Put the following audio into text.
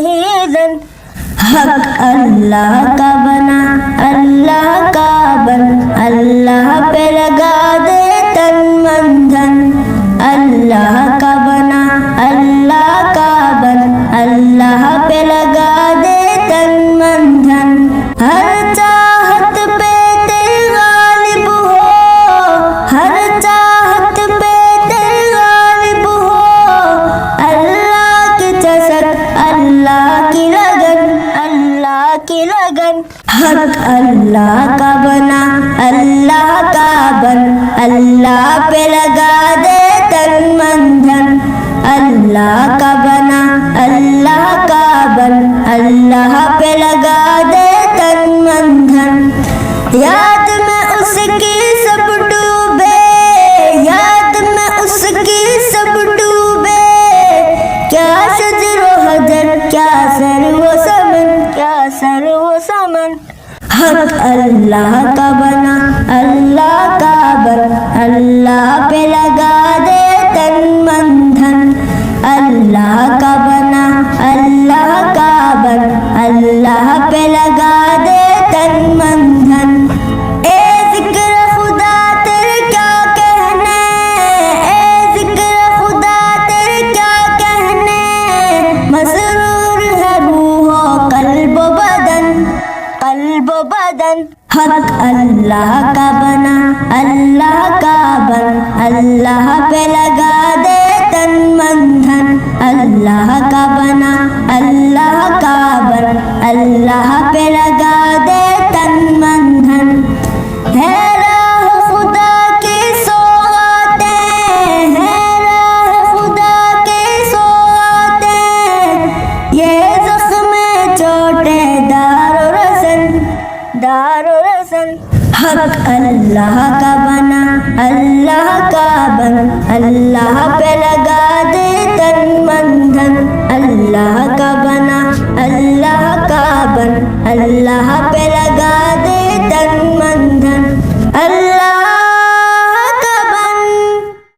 نہیں زن، حق اللہ کا بنا اللہ کا بن، اللہ پہ لگا دے تن من دھن، اللہ کا بنا اللہ کا بن، اللہ پہ لگا دے تن من دھن، ہر چاہت پہ تیرے غالب ہو، ہر چاہت پہ تیرے غالب ہو، اللہ کی چسک اللہ کی لگن، اللہ کی لگن، حق اللہ کا بنا اللہ کا بن، اللہ پہ لگا دے تن من دھن، اللہ کا بنا اللہ کا بن، اللہ پہ لگا دے تن من دھن، یاد میں اس کی سب ڈوبے، یاد میں اس کی سب ڈوبے، کیا شجر و حجر کیا سر و سمن، کیا سر و سمن، حق اللہ کا بنا اللہ کا بن، اللہ پہ لگا دے تن من دھن، اللہ کا بنا اللہ کا بن، اللہ پہ لگا دے تن من دھن، اے ذکر خدا تیرے کیا کہنے، اے ذکر خدا تیرے کیا کہنے، مسرور ہے روح و قلب و بدن، قلب و بدن، حق اللہ کا بنا اللہ کا بن، اللہ پہ لگا دے تن من دھن، اللہ کا بنا اللہ کا بن، اللہ پہ لگا دے تن من دھن، ہے راہ خدا کی سوغاتیں، ہے راہ خدا کی سوغاتیں، یہ زخم چوٹے دار و رسن، دار و رسن، حق اللہ کا بنا اللہ کا بن، اللہ پہ لگا دے تن من دھن، اللہ کا بنا اللہ کا بن، اللہ پہ